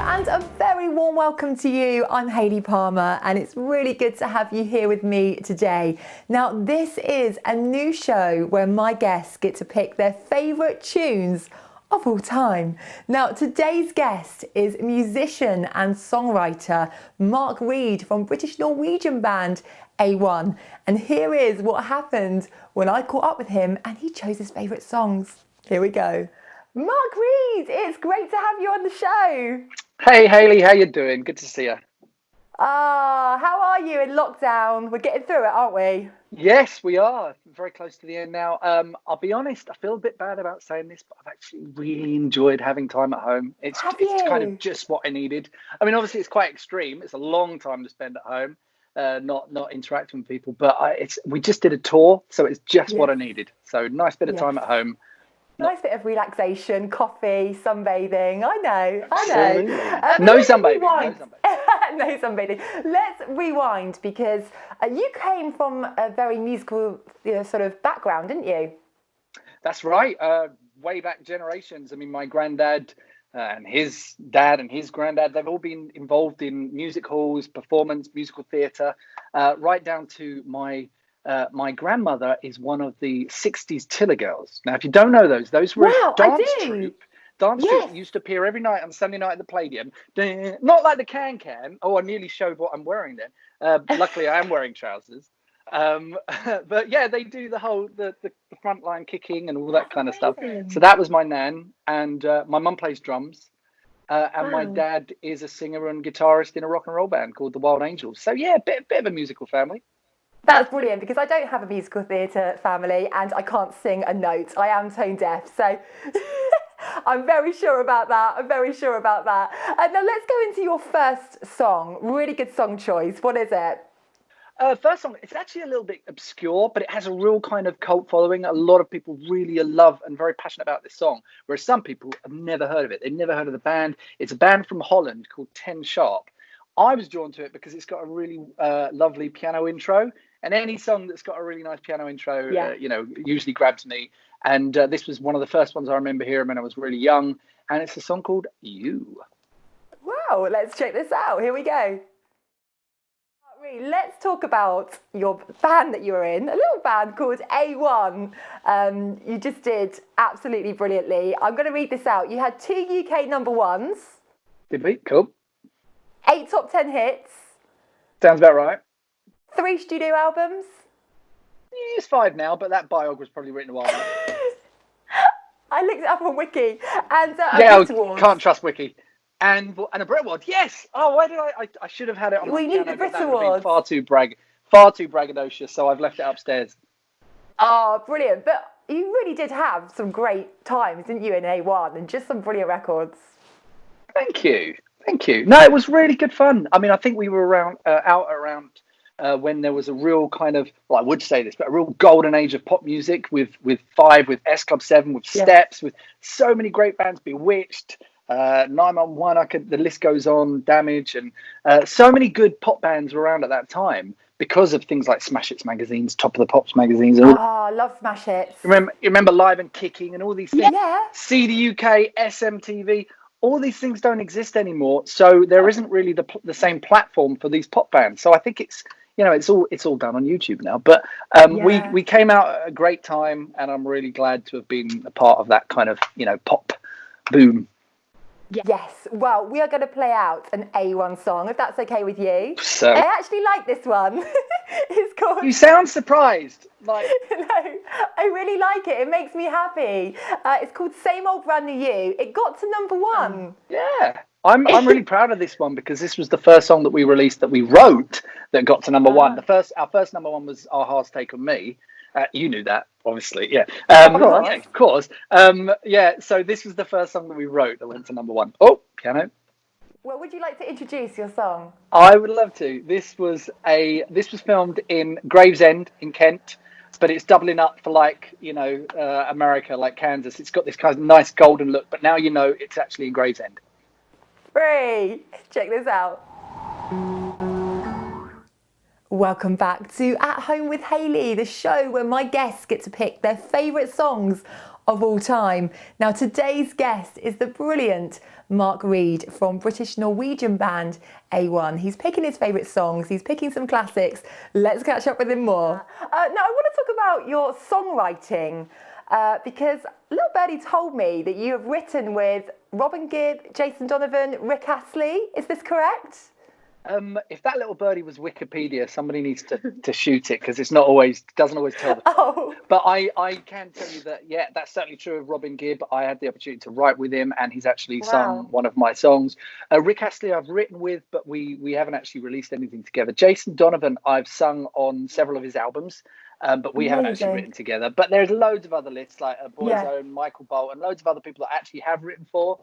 and a very warm welcome to you. I'm Hayley Palmer and it's really good to have you here with me today. Now, this is a new show where my guests get to pick their favourite tunes of all time. Now, today's guest is musician and songwriter Mark Reed from British Norwegian band A1. And here is what happened when I caught up with him and he chose his favourite songs. Here we go. Mark Reed, it's great to have you on the show. Hey Hayley, how you doing? Good to see you. How are you in lockdown? We're getting through it, aren't we? Yes, we are. Very close to the end now. I'll be honest, I feel a bit bad about saying this, but I've actually really enjoyed having time at home. It's kind of just what I needed. I mean, obviously it's quite extreme. It's a long time to spend at home, not interacting with people, but we just did a tour, so it's just what I needed. So nice bit of time at home. Nice bit of relaxation, coffee, sunbathing. I know. No sunbathing. No sunbathing. Let's rewind because you came from a very musical sort of background, didn't you? That's right. Way back generations. I mean, my granddad and his dad and his granddad, they've all been involved in music halls, performance, musical theatre, right down to my grandmother is one of the 60s Tiller Girls. Now, if you don't know those were a dance troupe. Dance troupe that used to appear every night on Sunday night at the Palladium. Not like the Can. Oh, I nearly showed what I'm wearing then. Luckily, I am wearing trousers. But yeah, they do the whole the front line kicking and all that kind of stuff. So that was my nan, and my mum plays drums. And my dad is a singer and guitarist in a rock and roll band called the Wild Angels. So yeah, bit of a musical family. That's brilliant because I don't have a musical theatre family and I can't sing a note. I am tone deaf, so I'm very sure about that. Now let's go into your first song. Really good song choice. What is it? First song, it's actually a little bit obscure, but it has a real kind of cult following. A lot of people really love and very passionate about this song, whereas some people have never heard of it. They've never heard of the band. It's a band from Holland called 10 Sharp. I was drawn to it because it's got a really lovely piano intro. And any song that's got a really nice piano intro, usually grabs me. And this was one of the first ones I remember hearing when I was really young. And it's a song called You. Wow, let's check this out. Here we go. Let's talk about your band that you were in, a little band called A1. You just did absolutely brilliantly. I'm going to read this out. You had 2 UK number ones. Did we? Cool. 8 top 10 hits. Sounds about right. 3 studio albums. It's 5 now, but that biog was probably written a while back. I looked it up on Wiki. And a Brit Award. Can't trust Wiki. And a Brit Award, yes. Oh, why did I should have had it on my piano. We need the Brit Award. Far too braggadocious, so I've left it upstairs. Oh, brilliant. But you really did have some great times, didn't you, in A1, and just some brilliant records. Thank you. No, it was really good fun. I mean, I think we were out around when there was a real kind of, well, I would say this, but a real golden age of pop music with Five, with S Club 7, with Steps, with so many great bands, Bewitched, 911, the list goes on, Damage, and so many good pop bands were around at that time because of things like Smash Hits magazines, Top of the Pops magazines. And I love Smash Hits. You remember Live and Kicking and all these things? Yeah. CD UK, SMTV. All these things don't exist anymore, so there isn't really the same platform for these pop bands. So I think it's all done on YouTube now. But we came out at a great time, and I'm really glad to have been a part of that kind of pop boom. Yes. Well, we are going to play out an A1 song, if that's okay with you. So I actually like this one. It's called... You sound surprised. No, I really like it. It makes me happy. It's called Same Old Brand New You. It got to number 1. Yeah. I'm really proud of this one because this was the first song that we released that we wrote that got to number 1. Our first number 1 was Our Heart's Take on Me. You knew that, obviously, yeah. Of course. So this was the first song that we wrote that went to number 1. Oh, piano. Well, would you like to introduce your song? I would love to. This was filmed in Gravesend in Kent, but it's doubling up for America, like Kansas. It's got this kind of nice golden look, but now it's actually in Gravesend. Free. Check this out. Welcome back to At Home with Hayley, the show where my guests get to pick their favourite songs of all time. Now, today's guest is the brilliant Mark Reed from British Norwegian band A1. He's picking his favourite songs, he's picking some classics. Let's catch up with him more. Now, I want to talk about your songwriting because Little Birdie told me that you have written with Robin Gibb, Jason Donovan, Rick Astley. Is this correct? If that little birdie was Wikipedia, somebody needs to shoot it because it's not always doesn't always tell the truth. But I can tell you that that's certainly true of Robin Gibb. I had the opportunity to write with him, and he's actually sung one of my songs. Rick Astley I've written with, but we haven't actually released anything together. Jason Donovan I've sung on several of his albums, but we haven't actually written together. But there's loads of other lists like Boyzone, Michael Bolton, loads of other people that I actually have written for.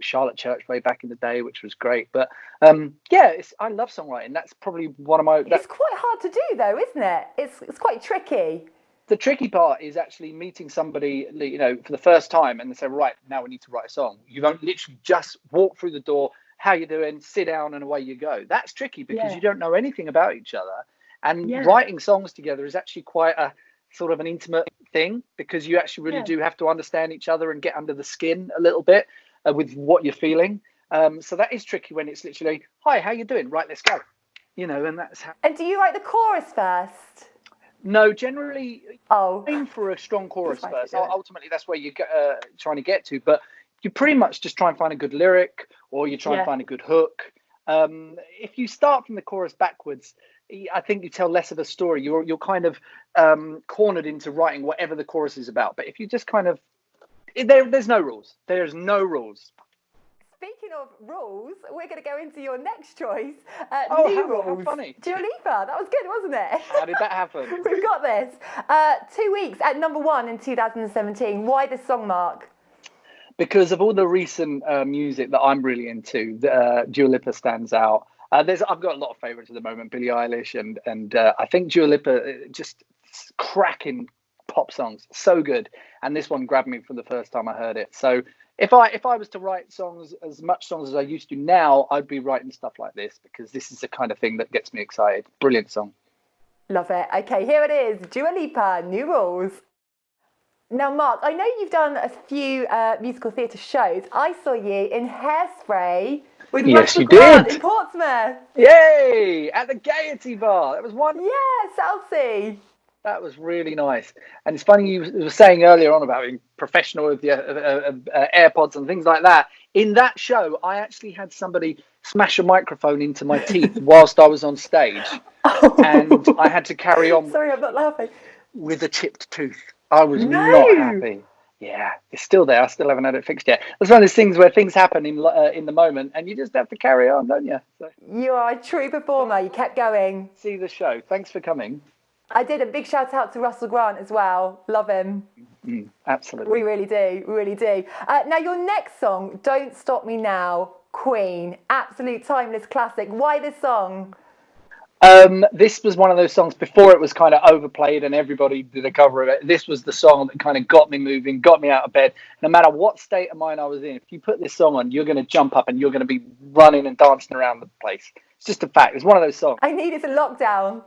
Charlotte Church way back in the day, which was great. But I love songwriting. That's probably one of my. It's quite hard to do, though, isn't it? It's quite tricky. The tricky part is actually meeting somebody, for the first time, and they say, right, now we need to write a song. You don't literally just walk through the door. How you doing? Sit down, and away you go. That's tricky because you don't know anything about each other, and writing songs together is actually quite a sort of an intimate thing because you actually really do have to understand each other and get under the skin a little bit with what you're feeling. So that is tricky when it's literally, hi, how you doing? Right, let's go. And that's how. And do you write the chorus first? No, generally, aim for a strong chorus first. Ultimately, that's where you're trying to get to. But you pretty much just try and find a good lyric, or you try and find a good hook. If you start from the chorus backwards, I think you tell less of a story. You're kind of cornered into writing whatever the chorus is about. But if you just kind of, there's no rules. There's no rules. Speaking of rules, we're going to go into your next choice. How funny. Dua Lipa. That was good, wasn't it? How did that happen? We've got this. 2 weeks at #1 in 2017. Why this song, Mark? Because of all the recent music that I'm really into, Dua Lipa stands out. I've got a lot of favourites at the moment, Billie Eilish, and I think Dua Lipa, just cracking pop songs, so good. And this one grabbed me from the first time I heard it. So if I was to write songs, as much songs as I used to now, I'd be writing stuff like this because this is the kind of thing that gets me excited. Brilliant song. Love it. Okay, here it is. Dua Lipa, New Rules. Now, Mark, I know you've done a few musical theatre shows. I saw you in Hairspray with Russell Grant in Portsmouth. Yay! At the Gaiety Bar. That was wonderful. Yeah, Southsea. That was really nice. And it's funny you were saying earlier on about being professional with the AirPods and things like that. In that show, I actually had somebody smash a microphone into my teeth whilst I was on stage. And I had to carry on. Sorry, I'm not laughing. With a chipped tooth. I was not happy. Yeah, it's still there. I still haven't had it fixed yet. It's one of those things where things happen in the moment and you just have to carry on, don't you? So, you are a true performer. You kept going. See the show. Thanks for coming. I did. A big shout out to Russell Grant as well. Love him. Absolutely. We really do. We really do. Now, your next song, Don't Stop Me Now, Queen. Absolute timeless classic. Why this song? This was one of those songs before it was kind of overplayed and everybody did a cover of it. This was the song that kind of got me moving, got me out of bed. No matter what state of mind I was in, if you put this song on, you're going to jump up and you're going to be running and dancing around the place. It's just a fact. It's one of those songs. I need it in lockdown.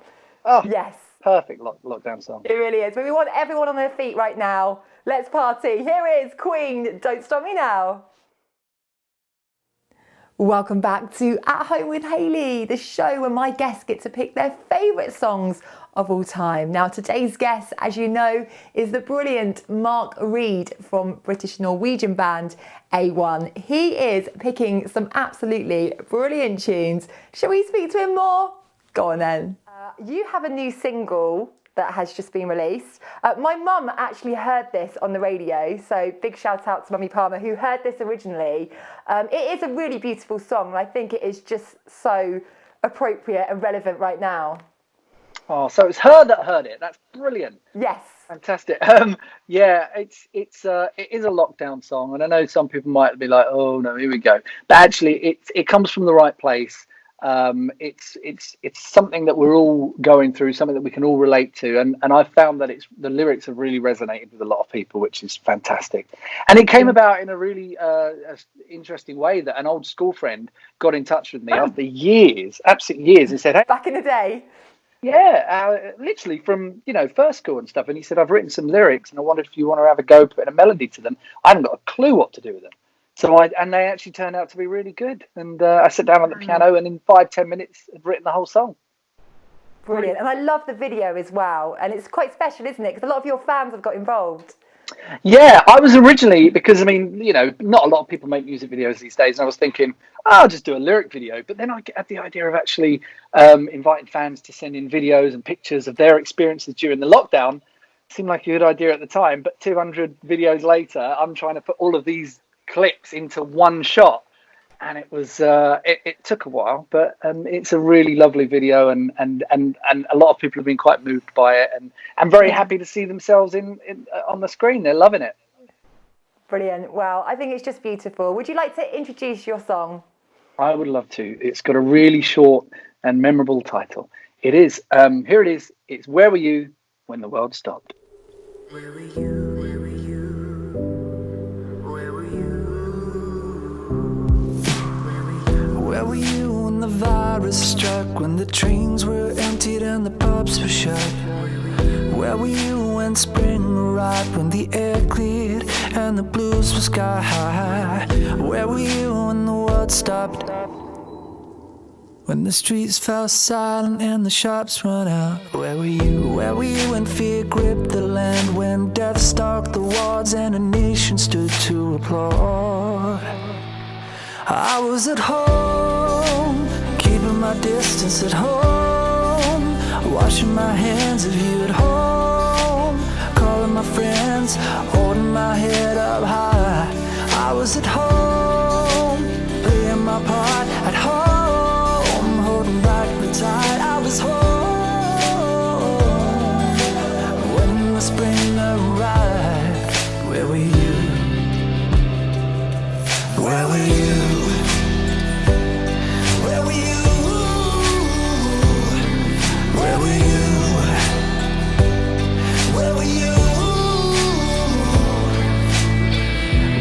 Oh, yes. Perfect lockdown song. It really is. But we want everyone on their feet right now. Let's party. Here is Queen, Don't Stop Me Now. Welcome back to At Home with Hayley, the show where my guests get to pick their favourite songs of all time. Now, today's guest, as you know, is the brilliant Mark Reed from British Norwegian band A1. He is picking some absolutely brilliant tunes. Shall we speak to him more? Go on then. You have a new single that has just been released. My mum actually heard this on the radio, so big shout out to Mummy Palmer who heard this originally. It is a really beautiful song and I think it is just so appropriate and relevant right now. Oh, so it's her that heard it. That's brilliant. Yes. Fantastic. Yeah, it is a lockdown song and I know some people might be like, oh no, here we go. But actually it comes from the right place. It's something that we're all going through, something that we can all relate to, and I've found that the lyrics have really resonated with a lot of people, which is fantastic. And it came about in a really interesting way that an old school friend got in touch with me after years, absolute years, and said, "Hey, back in the day." Yeah, literally from first school and stuff. And he said, "I've written some lyrics, and I wondered if you want to have a go putting a melody to them." I haven't got a clue what to do with them. And they actually turned out to be really good. And I sat down on the piano, and in 5-10 minutes, I'd written the whole song. Brilliant. And I love the video as well. And it's quite special, isn't it? Because a lot of your fans have got involved. Yeah, I was originally, because I mean, not a lot of people make music videos these days, and I was thinking, I'll just do a lyric video. But then I had the idea of actually inviting fans to send in videos and pictures of their experiences during the lockdown. Seemed like a good idea at the time, but 200 videos later, I'm trying to put all of these clips into one shot, and it was it took a while, but it's a really lovely video, and a lot of people have been quite moved by it, and very happy to see themselves in on the screen. They're loving it. Brilliant. Well, I think it's just beautiful. Would you like to introduce your song? I would love to. It's got a really short and memorable title. It is. Here it is. It's Where Were You When the World Stopped? Where were you? Where were you? Where were you? Where were you when the virus struck? When the trains were emptied and the pubs were shut? Where were you when spring arrived? When the air cleared and the blues were sky high? Where were you when the world stopped? When the streets fell silent and the shops run out? Where were you? Where were you when fear gripped the land? When death stalked the walls and a nation stood to applaud? I was at home, keeping my distance at home, washing my hands of you at home, calling my friends, holding my head up high. I was at home, playing my part at home, holding back the tide. I was home when the spring arrived. Where were you? Where were you? Where were you? Where were you? Where were you?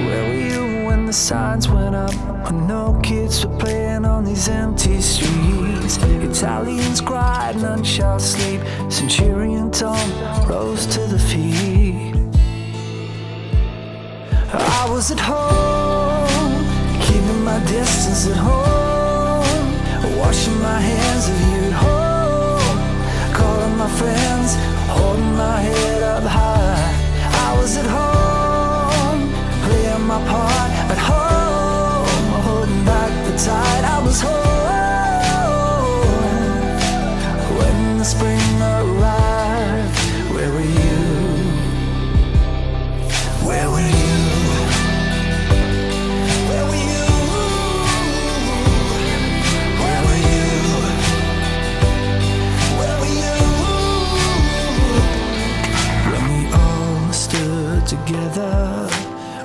Where were you when the signs went up? When no kids were playing on these empty streets? Italians cried, none shall sleep. Centurion tone rose to the feet. I was at home, keeping my distance at home, washing my hands of you at home, calling my friends, holding my head up high. I was at home, playing my part at home, holding back the tide. I was home when the spring arrived. Where were you? Where were you? Where were you? Where were you? Where were you? When we all stood together,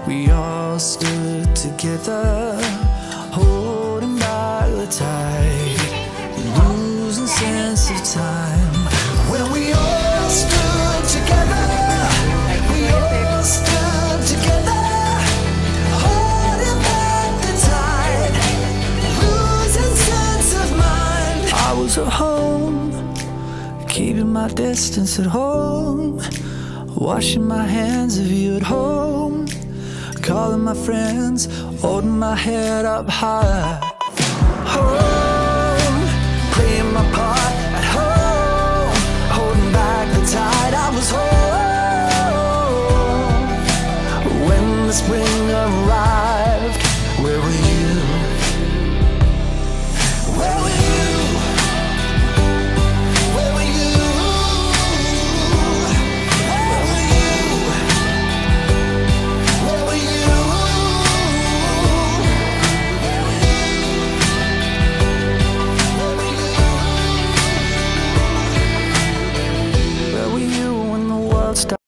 we all stood together, holding back the tide, losing sense of time. When we all stood together, we all stood together, holding back the tide, losing sense of mind. I was at home, keeping my distance at home, washing my hands of you at home, calling my friends, holding my head up high. Home, playing my part at home, holding back the tide. I was home when the spring arrived. Where were you? Where were you? Where were you? Where were you? Where were you? Where were you when the world stopped?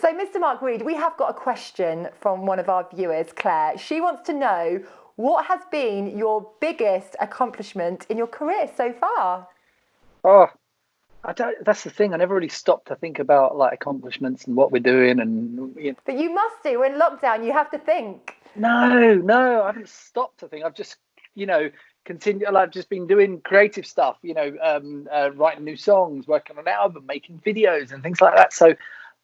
So, Mr. Mark Reed, we have got a question from one of our viewers, Claire. She wants to know, what has been your biggest accomplishment in your career so far? Oh, I don't. That's the thing. I never really stopped to think about like accomplishments and what we're doing, and But you must do. We're in lockdown. You have to think. No, I haven't stopped to think. I've just, continue, like, just been doing creative stuff, writing new songs, working on an album, making videos and things like that. So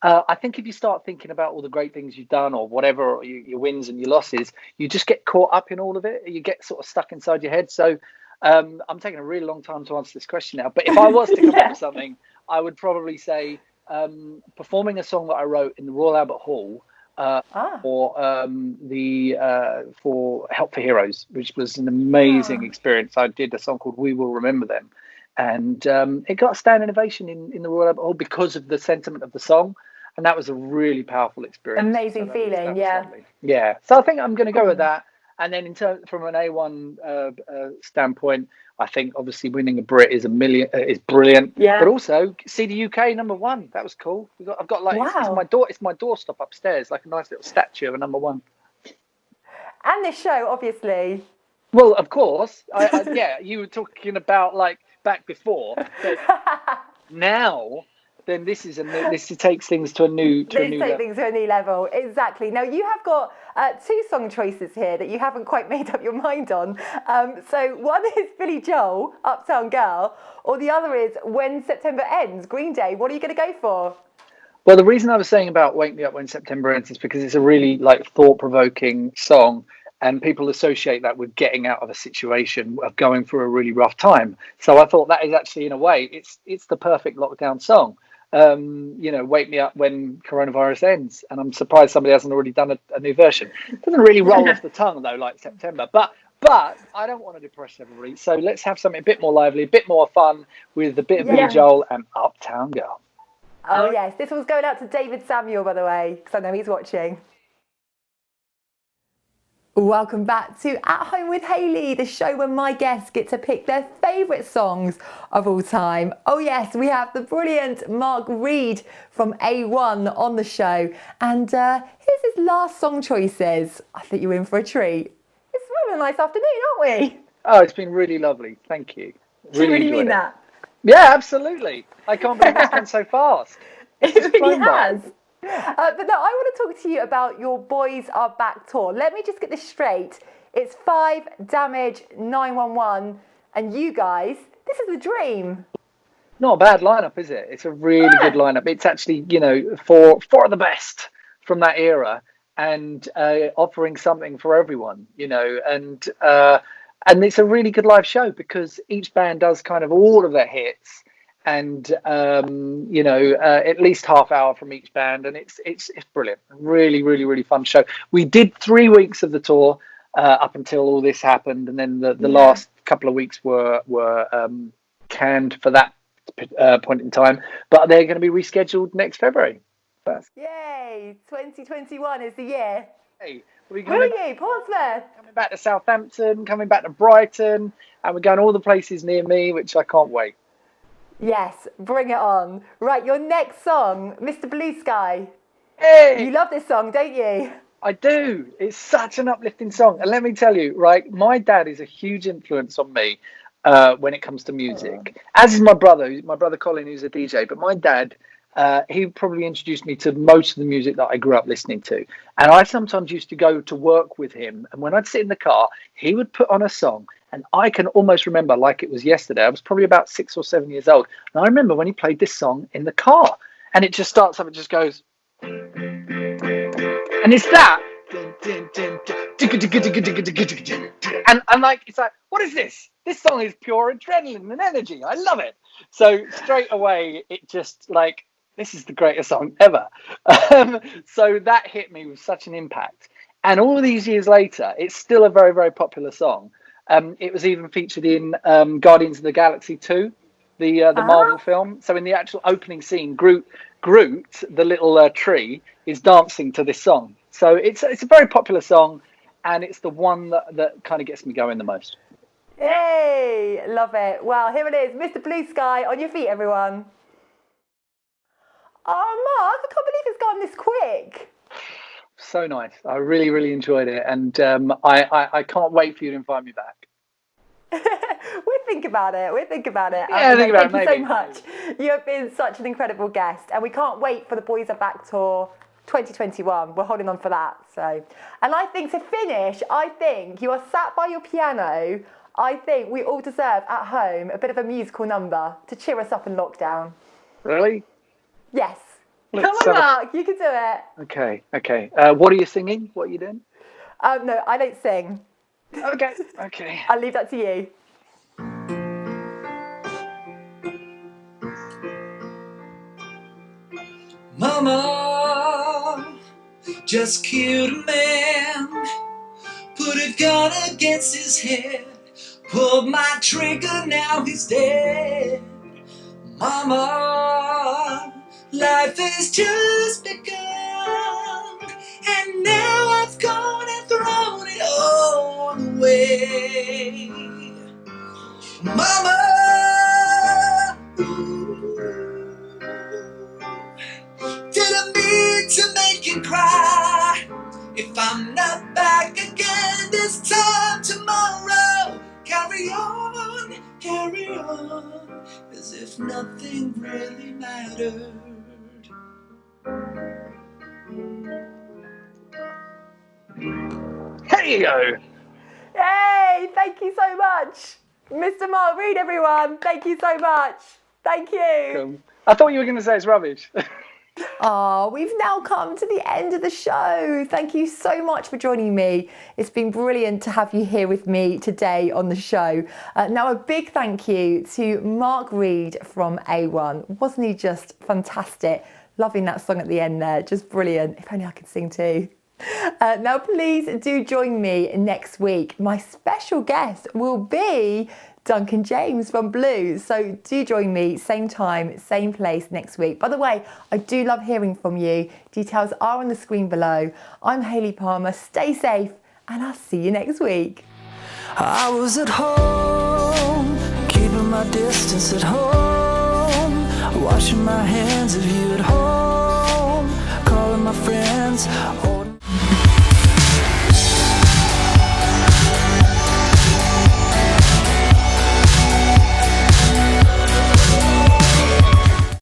I think if you start thinking about all the great things you've done or whatever, or your wins and your losses, you just get caught up in all of it. You get sort of stuck inside your head. So I'm taking a really long time to answer this question now. But if I was to come up with something, I would probably say performing a song that I wrote in the Royal Albert Hall for Help for Heroes, which was an amazing experience. I did a song called We Will Remember Them. And it got a standing ovation in the Royal Albert Hall because of the sentiment of the song. And that was a really powerful experience. Amazing feeling, yeah. Lovely. Yeah. So I think I'm going to go with that. And then from an A1 standpoint, I think obviously winning a Brit is brilliant. Yeah. But also see the UK #1. That was cool. I've got like it's my doorstop upstairs, like a nice little statue of a #1. And this show, obviously. Well, of course. Yeah, you were talking about like back before. But now, then this takes things to a new level. Exactly. Now you have got 2 song choices here that you haven't quite made up your mind on. So one is Billy Joel, Uptown Girl, or the other is When September Ends, Green Day. What are you going to go for? Well, the reason I was saying about Wake Me Up When September Ends is because it's a really like thought-provoking song. And people associate that with getting out of a situation, of going through a really rough time. So I thought that is actually, in a way, it's the perfect lockdown song. Wake me up when coronavirus ends. And I'm surprised somebody hasn't already done a new version. It doesn't really roll off the tongue, though, like September. But I don't want to depress everybody. So let's have something a bit more lively, a bit more fun with a bit of Billy Joel and Uptown Girl. Oh, yes. This one's going out to David Samuel, by the way, because I know he's watching. Welcome back to At Home with Hayley, the show where my guests get to pick their favourite songs of all time. Oh yes, we have the brilliant Mark Reed from A1 on the show. And here's his last song choices. I think you're in for a treat. It's really a nice afternoon, aren't we? Oh, it's been really lovely. Thank you. Do you really mean that? Yeah, absolutely. I can't believe it's gone so fast. It really has. But no, I want to talk to you about your Boys Are Back tour. Let me just get this straight. It's 5, Damage, 911, and you guys, this is the dream. Not a bad lineup, is it? It's a really good lineup. It's actually, four of the best from that era, and offering something for everyone, and it's a really good live show because each band does kind of all of their hits. And at least half hour from each band, and it's brilliant. Really, really, really fun show. We did 3 weeks of the tour up until all this happened, and then the last couple of weeks were canned for that point in time. But they're going to be rescheduled next February. Yay! 2021 is the year. Hey, who are you? Portsmouth. Coming back to Southampton, coming back to Brighton, and we're going all the places near me, which I can't wait. Yes, bring it on. Right, your next song, Mr. Blue Sky. Hey! You love this song, don't you? I do. It's such an uplifting song. And let me tell you, right, my dad is a huge influence on me when it comes to music. As is my brother Colin, who's a DJ. But my dad, he probably introduced me to most of the music that I grew up listening to. And I sometimes used to go to work with him. And when I'd sit in the car, he would put on a song. And I can almost remember like it was yesterday. I was probably about 6 or 7 years old. And I remember when he played this song in the car. And it just starts up, it just goes. And it's that. And I'm like, it's like, what is this? This song is pure adrenaline and energy. I love it. So straight away, it just like, this is the greatest song ever. So that hit me with such an impact. And all these years later, it's still a very, very popular song. It was even featured in Guardians of the Galaxy 2, the Marvel film. So in the actual opening scene, Groot, the little tree, is dancing to this song. So it's a very popular song, and it's the one that kind of gets me going the most. Hey, love it. Well, here it is, Mr. Blue Sky, on your feet, everyone. Oh, Mark, I can't believe it's gone this quick. So nice. I really, really enjoyed it, and I can't wait for you to invite me back. We'll think about it. Yeah, think about it. Thank you so much. You have been such an incredible guest, and we can't wait for the Boys Are Back tour 2021. We're holding on for that. So, and I think to finish, I think you are sat by your piano I think we all deserve at home a bit of a musical number to cheer us up in lockdown. Really? Yes. Let's Come on, Mark, you can do it. Okay. What are you singing? What are you doing? No, I don't sing. Okay. I'll leave that to you. Mama just killed a man, put a gun against his head, pulled my trigger, now he's dead. Mama, life has just begun, and now I've gone and thrown it all away. Mama, did I mean to make you cry? If I'm not back again this time tomorrow, carry on, as if nothing really mattered. There you go. Hey, thank you so much. Mr. Mark Reed, everyone. Thank you so much. Thank you. I thought you were going to say it's rubbish. Oh, we've now come to the end of the show. Thank you so much for joining me. It's been brilliant to have you here with me today on the show. Now, a big thank you to Mark Reed from A1. Wasn't he just fantastic? Loving that song at the end there. Just brilliant. If only I could sing too. Now, please do join me next week. My special guest will be Duncan James from Blues. So do join me, same time, same place next week. By the way, I do love hearing from you. Details are on the screen below. I'm Hayley Palmer. Stay safe, and I'll see you next week. I was at home, keeping my distance at home, washing my hands of you at home, calling my friends.